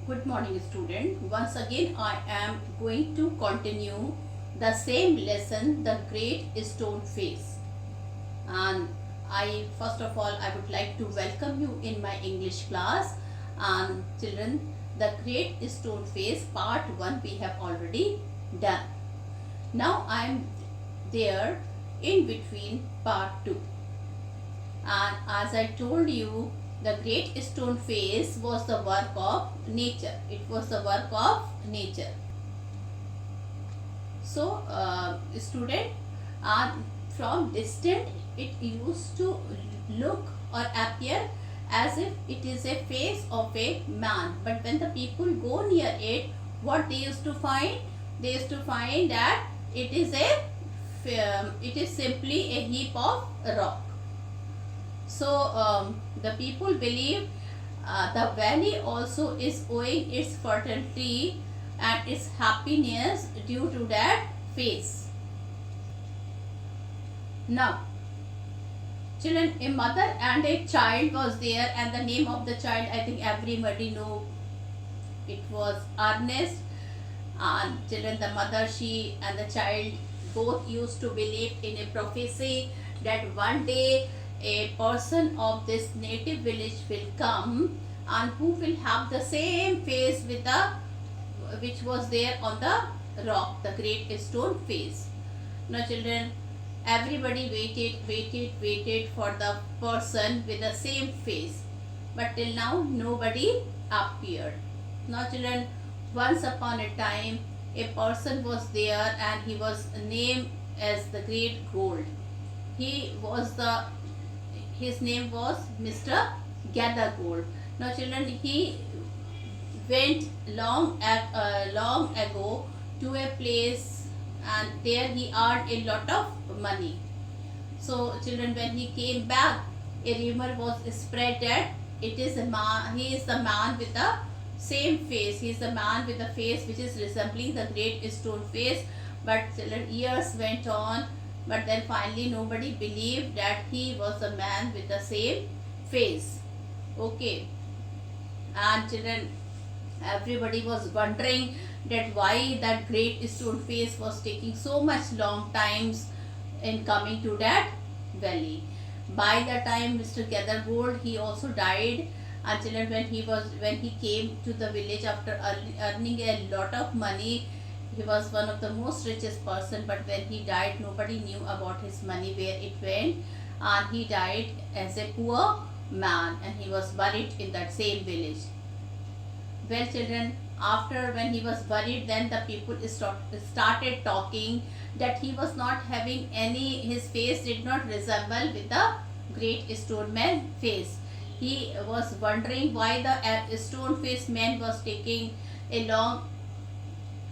Good morning, student. Once again, I am going to continue the same lesson, the Great Stone Face. And first of all, I would like to welcome you in my English class. And children, the Great Stone Face part 1 we have already done. Now I am there in between part 2. And as I told you, the Great Stone Face was the work of nature. It was the work of nature. So, student, from distant it used to look or appear as if it is a face of a man. But when the people go near it, what they used to find? They used to find that it is simply a heap of rock. So the people believe the valley also is owing its fertility and its happiness due to that face. Now, children, a mother and a child was there, and the name of the child, I think everybody know, it was Ernest. And children, the mother, she and the child both used to believe in a prophecy that one day a person of this native village will come and who will have the same face with which was there on the rock, the Great Stone Face. Now children, everybody waited for the person with the same face, but till now nobody appeared. Now children, once upon a time a person was there and he was named as the Great Gold. His name was Mr. Gathergold. Now children, he went long ago to a place and there he earned a lot of money. So children, when he came back, a rumor was spread that he is the man with the same face. He is the man with the face which is resembling the Great Stone Face. But children, years went on, but then finally nobody believed that he was the man with the same face. Okay. And children, everybody was wondering that why that Great Stone Face was taking so much long times in coming to that valley. By the time Mr. Gathergold, he also died. And children, when he came to the village after earning a lot of money, he was one of the most richest person, but when he died, nobody knew about his money, where it went, and he died as a poor man and he was buried in that same village. Well children, after when he was buried, then the people started talking that he was not having his face did not resemble with the Great Stone Man face. He was wondering why the stone face man was taking a long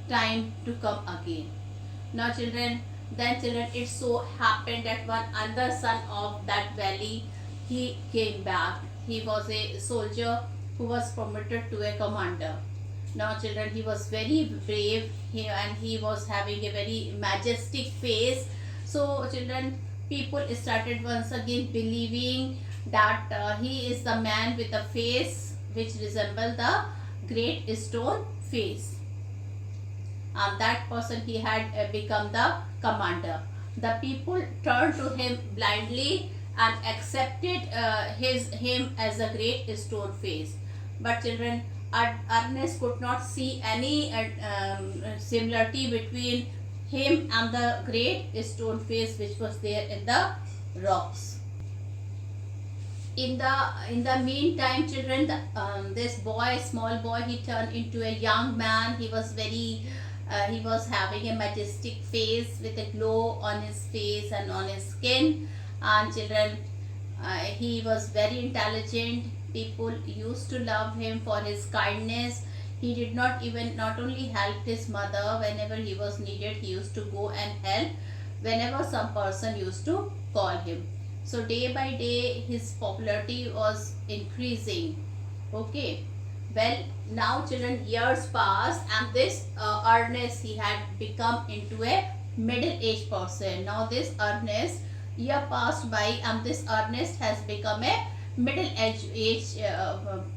time to come again. Now children, it so happened that one other son of that valley, he came back. He was a soldier who was promoted to a commander. Now children, he was very brave and he was having a very majestic face. So children, people started once again believing that he is the man with a face which resembles the Great Stone Face. And that person, he had become the commander. The people turned to him blindly and accepted him as a Great Stone Face. But children, Ernest could not see any similarity between him and the Great Stone Face which was there in the rocks. In the meantime, children, this small boy, he turned into a young man. He was having a majestic face with a glow on his face and on his skin. And children, he was very intelligent. People used to love him for his kindness. He did not only help his mother whenever he was needed, he used to go and help whenever some person used to call him. So day by day his popularity was increasing. Okay. Well, now children, years passed and this Ernest, he had become into a middle-aged person. Now this Ernest, year passed by and this Ernest has become a middle-aged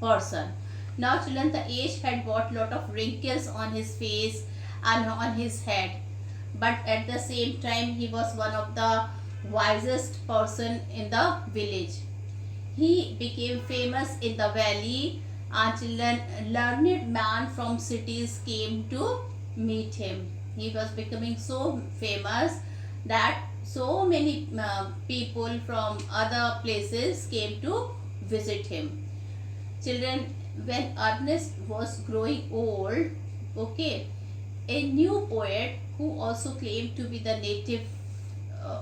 person. Now children, the age had brought lot of wrinkles on his face and on his head, but at the same time he was one of the wisest person in the village. He became famous in the valley, and children, learned man from cities came to meet him. He was becoming so famous that so many people from other places came to visit him. Children, when Ernest was growing old, okay, a new poet who also claimed to be the native, uh,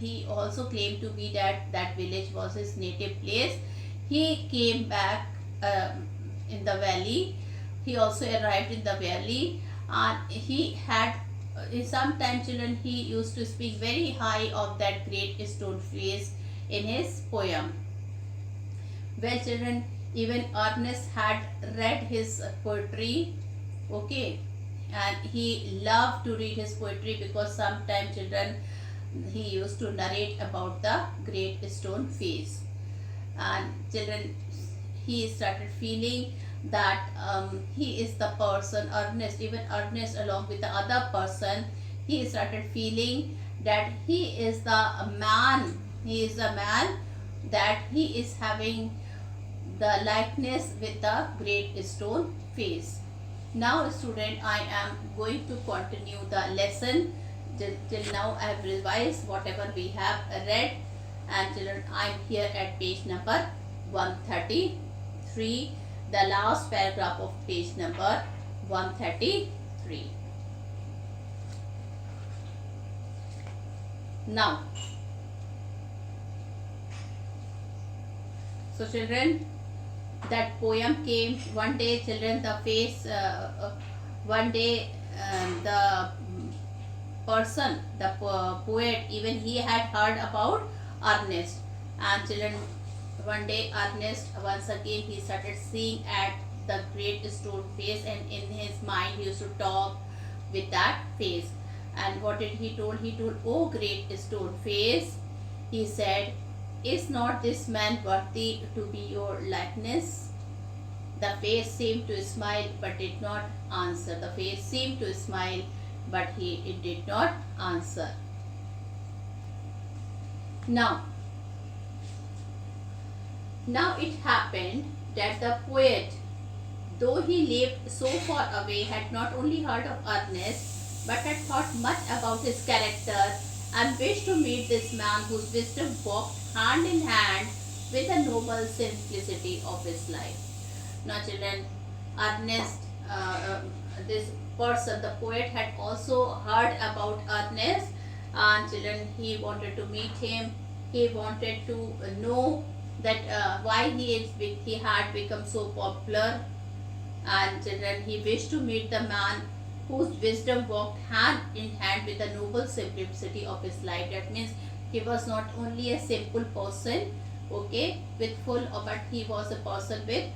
he also claimed to be that that village was his native place. He came back in the valley. He also arrived in the valley, and he had in some time children, he used to speak very high of that great stone face in his poem. Well children, even Ernest had read his poetry, okay, and he loved to read his poetry because sometimes children, he used to narrate about the great stone face. And children, he started feeling that he is the person, Ernest, even Ernest along with the other person, he started feeling that he is the man, he is a man, that he is having the likeness with the great stone face. Now student, I am going to continue the lesson. Till now I have revised whatever we have read, and children, I am here at page number 133, the last paragraph of page number 133. Now, so children, that poem came one day children, the face one day the person, the poet, even he had heard about Ernest. And children, one day Ernest once again he started seeing at the great stone face, and in his mind he used to talk with that face. And what did he told? He told, "Oh great stone face," he said, "is not this man worthy to be your likeness?" The face seemed to smile but did not answer. The face seemed to smile but it did not answer. Now it happened that the poet, though he lived so far away, had not only heard of Ernest but had thought much about his character and wished to meet this man whose wisdom walked hand in hand with the noble simplicity of his life. Now children, Ernest, this person, the poet, had also heard about Ernest, and children, he wanted to meet him. He wanted to know that why he had become so popular, and children, he wished to meet the man whose wisdom walked hand in hand with the noble simplicity of his life. That means he was not only a simple person, okay, with full, but he was a person with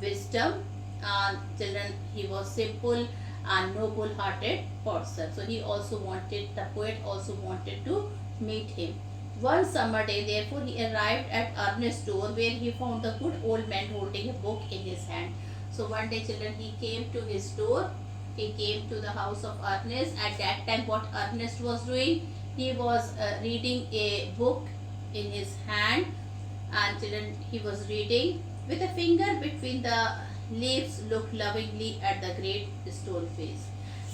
wisdom. And children, he was simple and noble hearted person. So he also wanted, the poet also wanted to meet him. One summer day, therefore, he arrived at Ernest's door, where he found the good old man holding a book in his hand. So one day children, he came to his door. He came to the house of Ernest. At that time, what Ernest was doing, he was reading a book in his hand, and children, he was reading with a finger between the leaves, looked lovingly at the great stone face.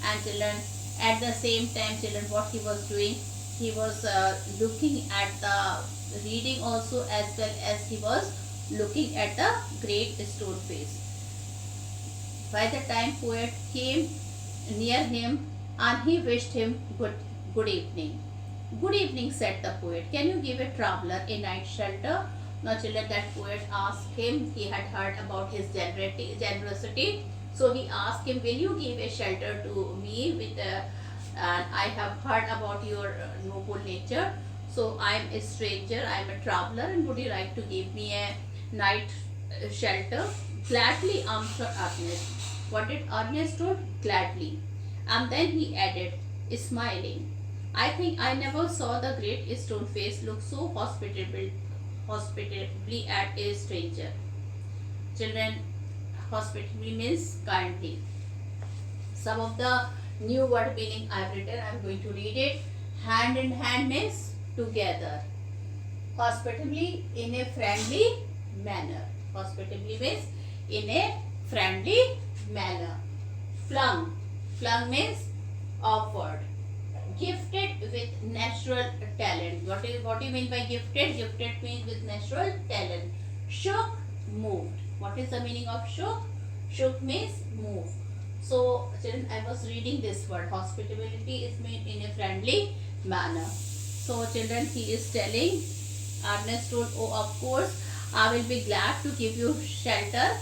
And children, at the same time children, what he was doing, he was looking at the reading also, as well as he was looking at the great stone face. By the time poet came near him, and he wished him good evening. "Good evening," said the poet. "Can you give a traveler a night shelter?" Now children, that poet asked him, he had heard about his generosity. So he asked him, "Will you give a shelter to me with and I have heard about your noble nature. So I am a stranger, I am a traveler, and would you like to give me a night shelter?" Gladly answered Ernest. What did Ernest told? Gladly. And then he added, smiling, "I think I never saw the great stone face look so hospitably at a stranger." Children, Hospitably means kindly. Some of the new word meaning I have written, I am going to read it. Hand in hand means together. Hospitably, in a friendly manner. Hospitably means in a friendly manner. Flung. Flung means offered. Gifted with natural talent. What do you mean by gifted? Gifted means with natural talent. Shook, moved. What is the meaning of shook? Shook means move. So children, I was reading this word. Hospitality is made in a friendly manner. So children, he is telling, Ernest told, oh of course I will be glad to give you shelter.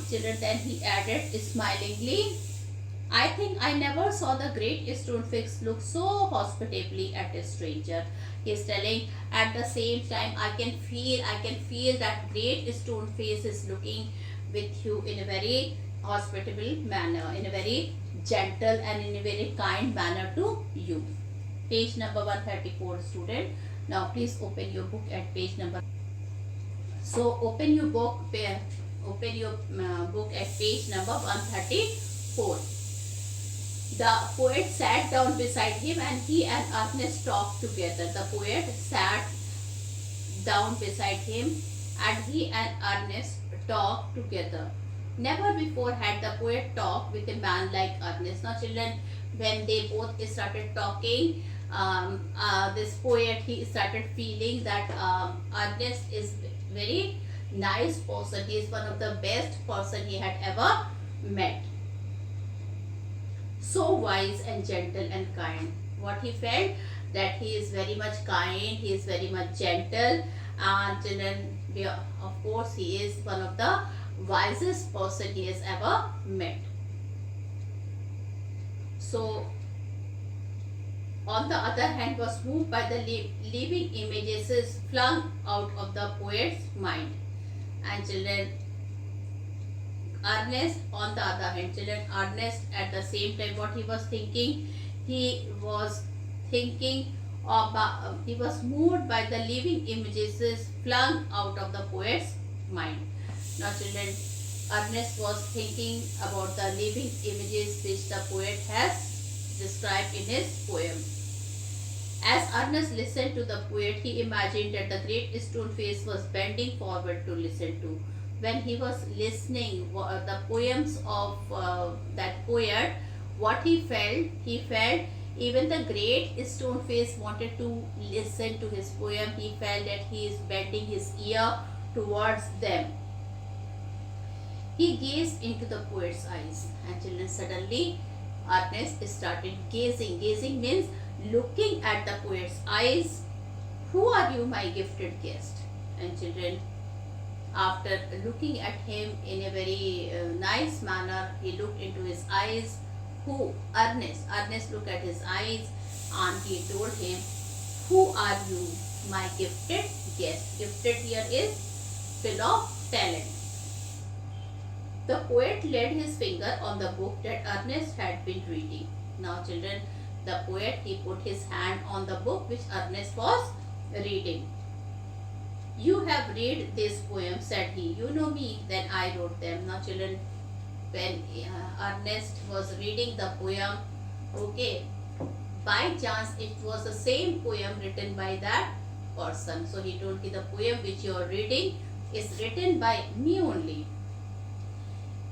Children, then he added smilingly, I think I never saw the great stoneface look so hospitably at a stranger. He is telling, at the same time I can feel that great stoneface is looking with you in a very hospitable manner, in a very gentle and in a very kind manner to you. Page number 134, student. Now please open your book at page number. So open your book at page number 134. The poet sat down beside him and he and Ernest talked together. The poet sat down beside him and he and Ernest talked together. Never before had the poet talked with a man like Ernest. Now children, when they both started talking, this poet, he started feeling that Ernest is very nice person. He is one of the best person he had ever met. So wise and gentle and kind. What he felt, that he is very much kind, he is very much gentle, and children, of course he is one of the wisest person he has ever met. So on the other hand, was moved by the living images flung out of the poet's mind. And children, Ernest, on the other hand, children, Ernest at the same time, what he was thinking, he was moved by the living images flung out of the poet's mind. Now children, Ernest was thinking about the living images which the poet has described in his poem. As Ernest listened to the poet, he imagined that the great stone face was bending forward to listen to. When he was listening the poems of that poet, what he felt even the great stone face wanted to listen to his poem. He felt that he is bending his ear towards them. He gazed into the poet's eyes, and children, suddenly Ernest started gazing. Gazing means looking at the poet's eyes. Who are you, my gifted guest? And children, after looking at him in a very nice manner, he looked into his eyes. Who? Ernest. Ernest looked at his eyes and he told him, who are you, my gifted guest? Gifted here is full of talent. The poet laid his finger on the book that Ernest had been reading. Now children, the poet, he put his hand on the book which Ernest was reading. You have read this poem, said he. You know me, then I wrote them. Now children, when Ernest was reading the poem, okay, by chance it was the same poem written by that person. So he told me, the poem which you are reading is written by me only.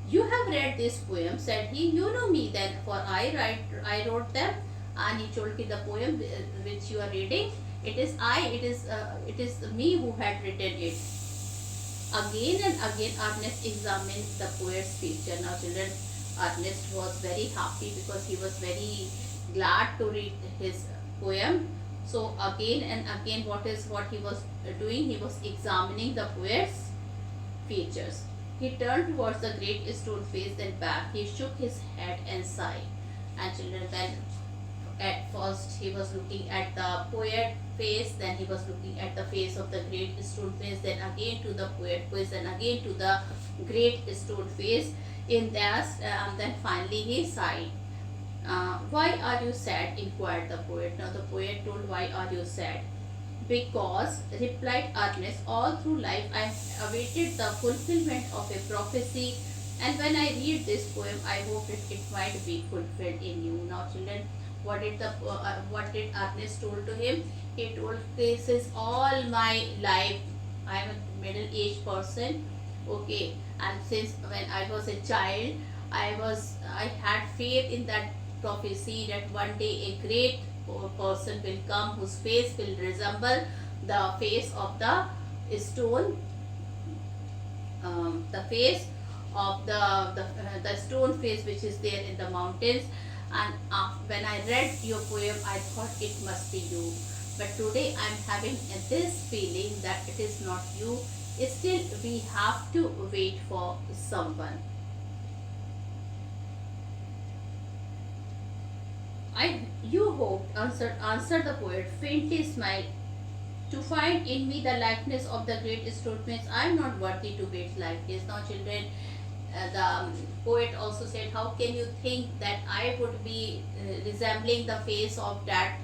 You have read this poem, said he. You know me then, for I wrote them. And he told me, the poem which you are reading, it is me who had written it. Again and again Ernest examined the poet's picture. Now children, Ernest was very happy because he was very glad to read his poem. So again and again, what he was doing, he was examining the poet's features. He turned towards the great stone face, then back. He shook his head and sighed. And children, then at first he was looking at the poet face, then he was looking at the face of the great stone face, then again to the poet face, and again to the great stone face. In that, then finally he sighed. Why are you sad? Inquired the poet. Now the poet told, why are you sad? Because, replied Ernest, all through life I have awaited the fulfillment of a prophecy And when I read this poem, I hope it might be fulfilled in you. Now, children, what did Ernest told to him? He told, "This is all my life. I am a middle-aged person, okay. And since when I was a child, I had faith in that prophecy that one day a great person will come whose face will resemble the face of the stone, the face of the stone face which is there in the mountains. And when I read your poem, I thought it must be you. But today I'm having this feeling that it is not you. Still, we have to wait for someone. You hoped, answered the poet, faintly smiled, to find in me the likeness of the great statesman. I am not worthy to be its likeness. Now, children, the poet also said, how can you think that I would be resembling the face of that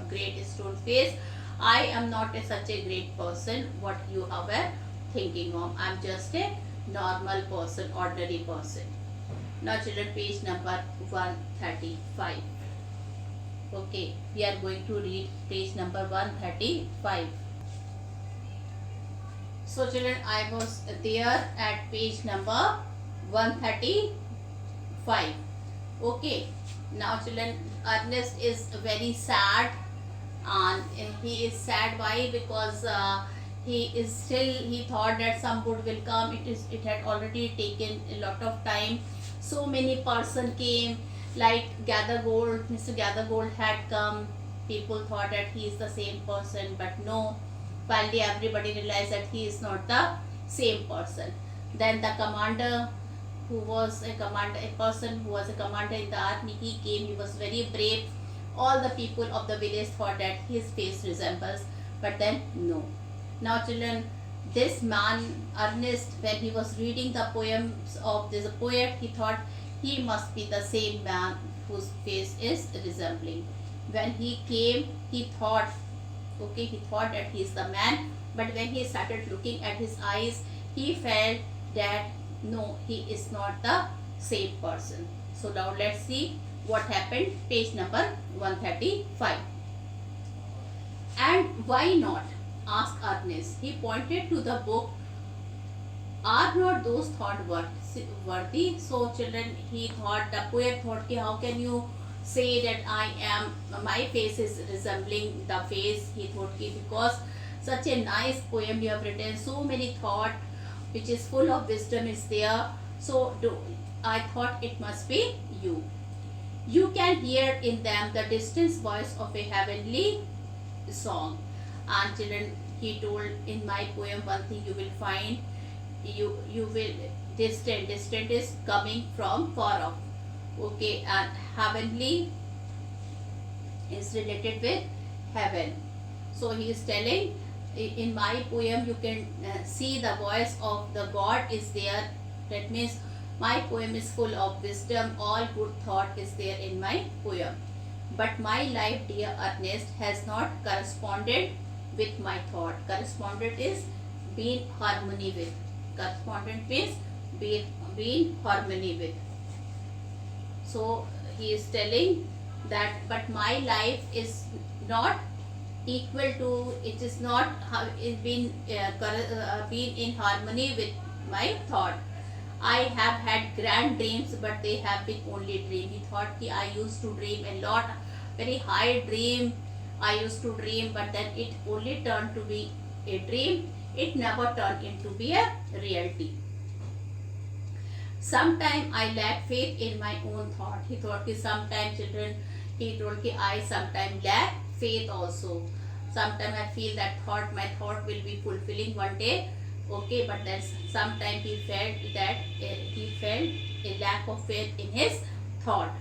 great stone face? I am not such a great person what you are thinking of. I am just a normal person, ordinary person. Now, children, page number 135. Okay, we are going to read page number 135. So, children, I was there at page number 135. Okay, now, children, Ernest is very sad, and he is sad. Why? Because he thought that some good will come. It had already taken a lot of time. So many person came, like Gathergold. Mr. Gathergold had come. People thought that he is the same person, but no. Finally, everybody realized that he is not the same person. Then the commander, a person who was a commander in the army, he came. He was very brave. All the people of the village thought that his face resembles, but then no. Now, children, this man Ernest, when he was reading the poems of this poet, he thought he must be the same man whose face is resembling. When he came, he thought that he is the man, but when he started looking at his eyes, he felt that no, he is not the same person. So now let's see what happened. Page number 135. And why not? Asked Ernest. He pointed to the book. Are not those thought worthy? So, children, the poet thought, how can you say that my face is resembling the face? He thought, because such a nice poem you have written, so many thought which is full of wisdom is there. So, I thought it must be you. You can hear in them the distant voice of a heavenly song. And, children, he told, in my poem, one thing you will find, you will distant is coming from far off. Okay, and heavenly is related with heaven. So he is telling, in my poem you can see the voice of the God is there. That means my poem is full of wisdom. All good thought is there in my poem. But my life, dear Ernest, has not corresponded with my thought. Corresponded is being harmony with. Correspondent means being harmony with. So he is telling that, but my life is not equal to, it is not been in harmony with my thought. I have had grand dreams, but they have been only dream. He thought I used to dream a lot, very high dream. I used to dream, but then it only turned to be a dream. It never turned into be a reality. Sometimes I lack faith in my own thought. He thought sometimes, children, he told I sometimes lack faith also. Sometimes I feel that my thought will be fulfilling one day. Okay, but then sometimes he felt a lack of faith in his thought.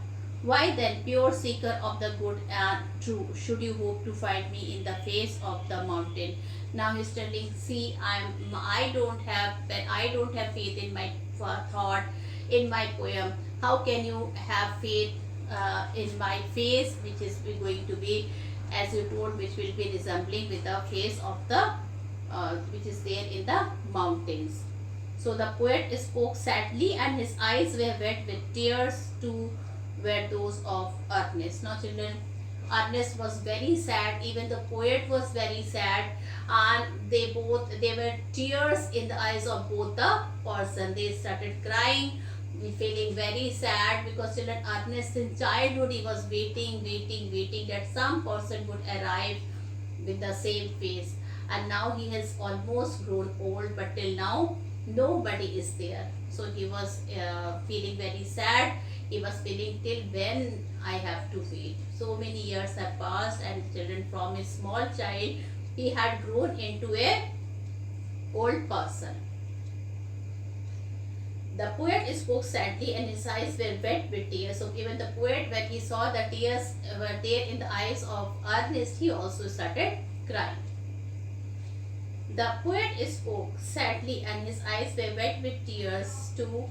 Why then, pure seeker of the good and true, should you hope to find me in the face of the mountain? Now he's telling, see, I don't have faith in my thought, in my poem. How can you have faith in my face, which is going to be, as you told, which will be resembling with the face of the which is there in the mountains? So the poet spoke sadly, and his eyes were wet with tears too, were those of Ernest. Now, children, Ernest was very sad. Even the poet was very sad, and they were tears in the eyes of both the person. They started crying, feeling very sad, because children, Ernest in childhood he was waiting that some person would arrive with the same face, and now he has almost grown old, but till now nobody is there. So he was feeling very sad. He was feeling, till when I have to wait. So many years have passed, and children, from a small child he had grown into a old person. The poet spoke sadly, and his eyes were wet with tears. So even the poet, when he saw the tears were there in the eyes of Ernest, he also started crying. The poet spoke sadly, and his eyes were wet with tears too,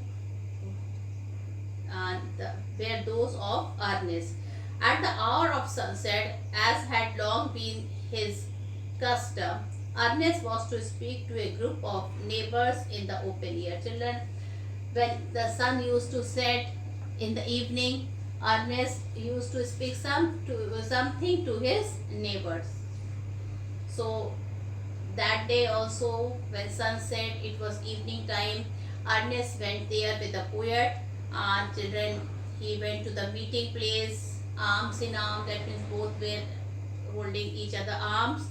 and were those of Ernest. At the hour of sunset, as had long been his custom, Ernest was to speak to a group of neighbors in the open air. Children, when the sun used to set in the evening, Ernest used to speak something to his neighbors. So that day also, when sun set, it was evening time, Ernest went there with the poet, and children, he went to the meeting place, arms in arm, that means both were holding each other arms,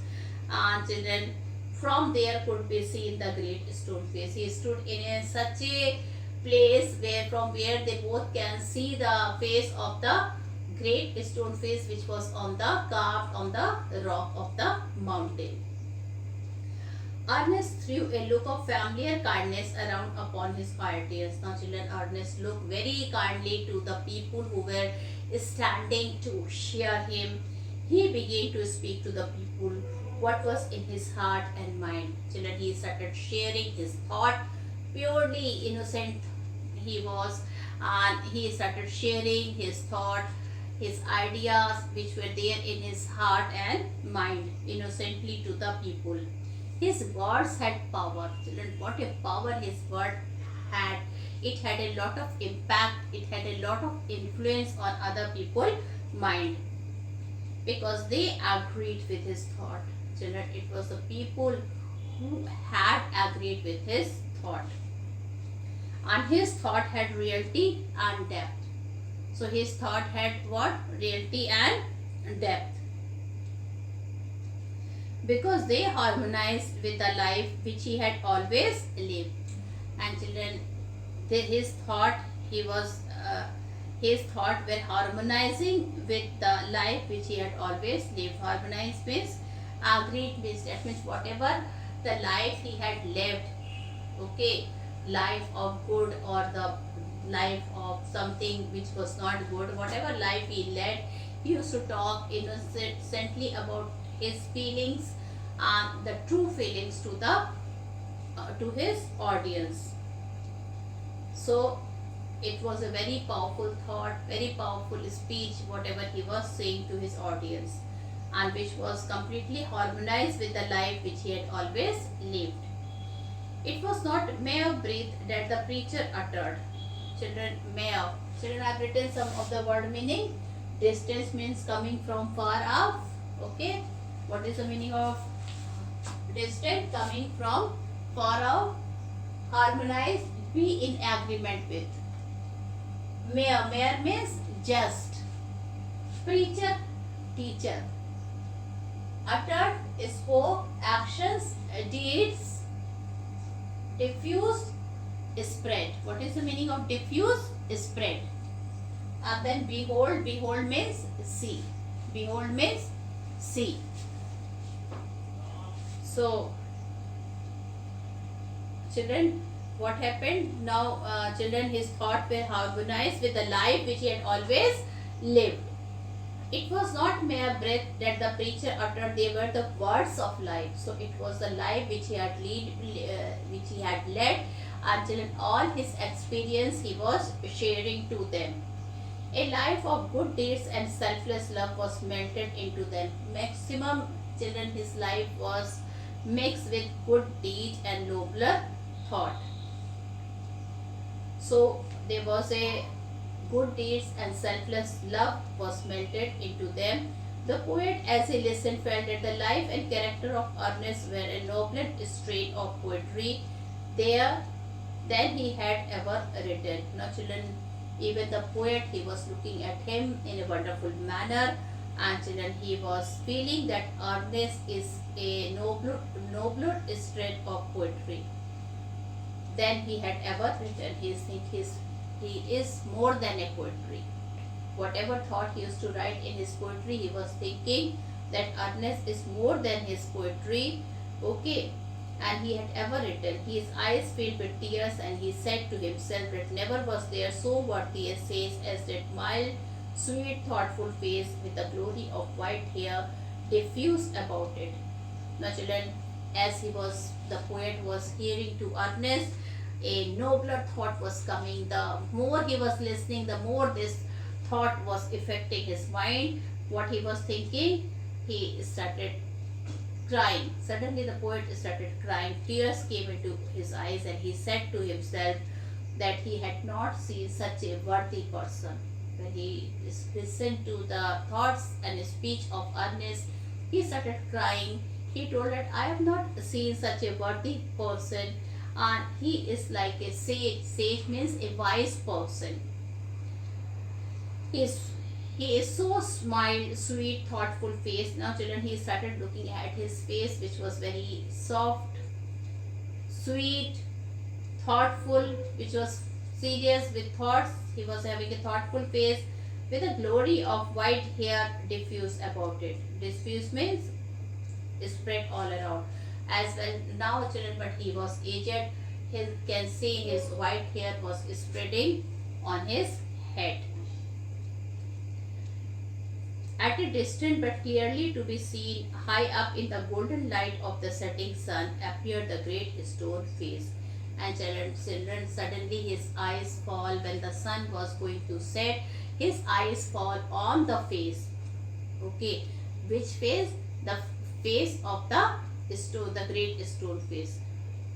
and children, from there could be seen the great stone face. He stood in such a place from where they both can see the face of the great stone face, which was carved on the rock of the mountain. Ernest threw a look of familiar kindness around upon his parties. Now, children, Ernest looked very kindly to the people who were standing to cheer him. He began to speak to the people what was in his heart and mind. Children, he started sharing his thought. Purely innocent he was, and he started sharing his thought, his ideas which were there in his heart and mind, innocently to the people. His words had power. Children, what a power his word had. It had a lot of impact. It had a lot of influence on other people's mind, because they agreed with his thought. Children, it was the people who had agreed with his thought. And his thought had reality and depth. So his thought had what? Reality and depth. Because they harmonized with the life which he had always lived. And children, his thought were harmonizing with the life which he had always lived. Harmonize means, agreed means, that means whatever the life he had lived, okay, life of good or the life of something which was not good, whatever life he led, he used to talk innocently about his feelings and the true feelings to his audience. So it was a very powerful thought, very powerful speech, whatever he was saying to his audience, and which was completely harmonized with the life which he had always lived. It was not mere breath that the preacher uttered. Children, mere. Children, I have written some of the word meaning. Distance means coming from far off. Okay. What is the meaning of distance? Coming from far off. Harmonize, be in agreement with. Mere. Mere means just. Preacher, teacher. Uttered, spoke, actions, deeds. Diffuse, spread. What is the meaning of diffuse? Spread. And then behold. Behold means see. Behold means see. So, children, what happened? Now, children, his thoughts were harmonized with the life which he had always lived. It was not mere breath that the preacher uttered, they were the words of life. So it was the life which he had led, and children, all his experience he was sharing to them. A life of good deeds and selfless love was melted into them. Maximum, children, his life was mixed with good deeds and nobler thought. So there was a good deeds and selfless love was melted into them. The poet, as he listened, felt that the life and character of Ernest were a nobler strain of poetry there than he had ever written. Now, children, even the poet, he was looking at him in a wonderful manner, and children, he was feeling that Ernest is a nobler strain of poetry than he had ever written. He is more than a poetry. Whatever thought he used to write in his poetry, he was thinking that Ernest is more than his poetry, okay, and he had ever written. His eyes filled with tears, and he said to himself that never was there so worthy essays as that mild, sweet, thoughtful face with the glory of white hair diffused about it. Now, children, as the poet was hearing to Ernest, a nobler thought was coming. The more he was listening, the more this thought was affecting his mind. What he was thinking, he started crying. Suddenly, the poet started crying. Tears came into his eyes, and he said to himself that he had not seen such a worthy person. When he listened to the thoughts and speech of Ernest, he started crying. He told that I have not seen such a worthy person, and he is like a sage. Sage means a wise person. He is, he is so mild, sweet, thoughtful face. Now, children, he started looking at his face, which was very soft, sweet, thoughtful, which was serious with thoughts. He was having a thoughtful face with a glory of white hair diffused about it. Diffuse means spread all around. As well, now children, but he was aged, he can see his white hair was spreading on his head. At a distance but clearly to be seen, high up in the golden light of the setting sun, appeared the great stone face. And children, suddenly his eyes fall when the sun was going to set. His eyes fall on the face. Okay, which face? The face of the stone, the great stone face.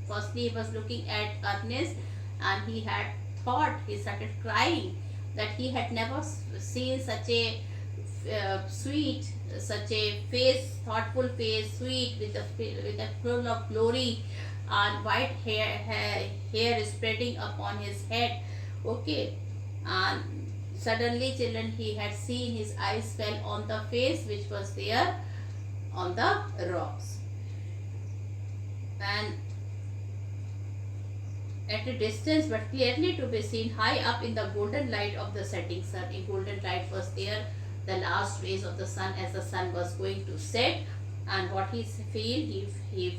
Firstly, he was looking at Ernest, and he had thought, he started crying that he had never seen such a sweet, such a face, thoughtful face, sweet with a full of glory and white hair spreading upon his head. Okay, and suddenly, children, he had seen his eyes fell on the face which was there on the rocks, and at a distance but clearly to be seen, high up in the golden light of the setting sun. A golden light was there, the last rays of the sun as the sun was going to set. And what he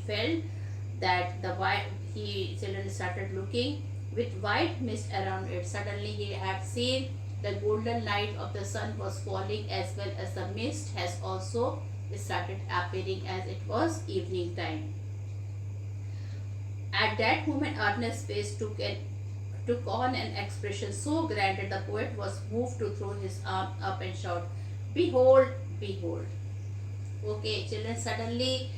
felt that the white, children started looking with white mist around it. Suddenly he had seen the golden light of the sun was falling, as well as the mist has also started appearing as it was evening time. At that moment, Ernest's face took on an expression so grand that the poet was moved to throw his arm up and shout, "Behold, behold!" Okay, children, suddenly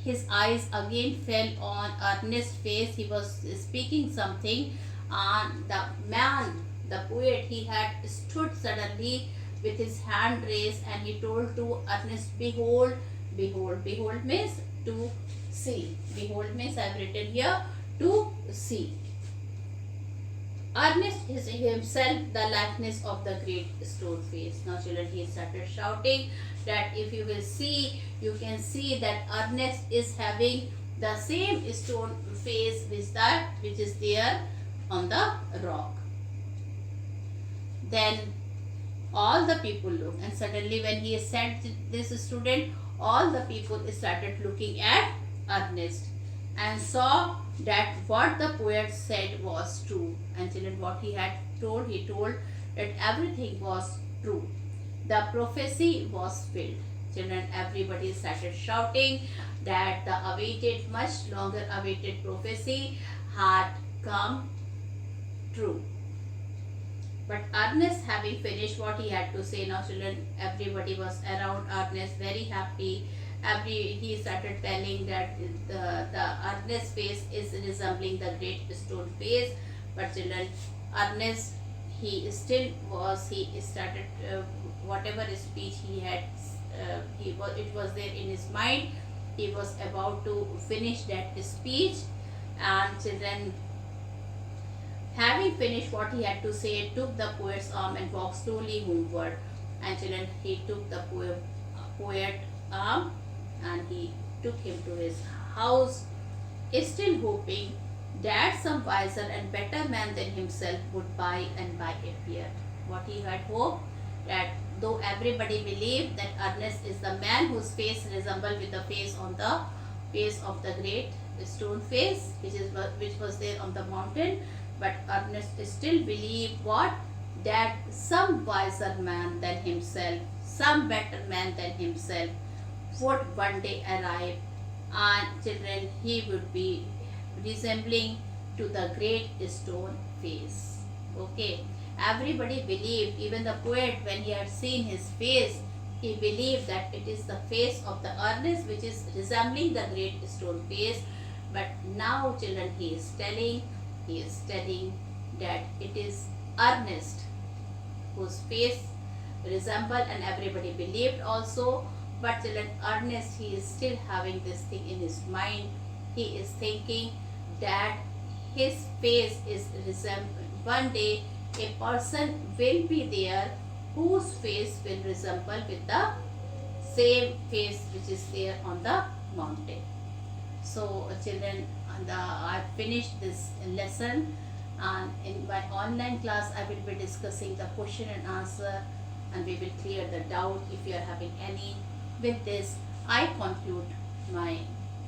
his eyes again fell on Ernest's face. He was speaking something, and the man, the poet, he had stood suddenly with his hand raised, and he told to Ernest, "Behold, behold." Behold means to see. Behold means I have written here to see. Ernest is himself the likeness of the great stone face. Now, children, he started shouting that if you will see, you can see that Ernest is having the same stone face which is there on the rock. Then all the people looked, and suddenly when he said this student, all the people started looking at Ernest and saw that what the poet said was true. And children, what he told that everything was true. The prophecy was filled. Children, everybody started shouting that the awaited, much longer awaited prophecy had come true. But Ernest, having finished what he had to say, now children, everybody was around Ernest, very happy. He started telling that the Ernest face is resembling the great stone face. But children, Ernest, he started whatever speech he had, it was there in his mind. He was about to finish that speech, and children, having finished what he had to say, took the poet's arm and walked slowly homeward. And children, he took the poet arm and he took him to his house, still hoping that some wiser and better man than himself would by and by appear. What he had hoped, that though everybody believed that Ernest is the man whose face resembled with the face of the great stone face, which was there on the mountain, but Ernest still believed what, that some wiser man than himself, some better man than himself would one day arrive, and children, he would be resembling to the great stone face. Okay, everybody believed, even the poet, when he had seen his face, he believed that it is the face of the Ernest which is resembling the great stone face. But now, children, he is telling that it is Ernest whose face resembled, and everybody believed also. But children, Ernest, he is still having this thing in his mind. He is thinking that his face is resemble, one day a person will be there whose face will resemble with the same face which is there on the mountain. So children, I finished this lesson, and in my online class I will be discussing the question and answer, and we will clear the doubt if you are having any. With this, I conclude my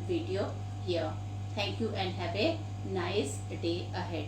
video here. Thank you and have a nice day ahead.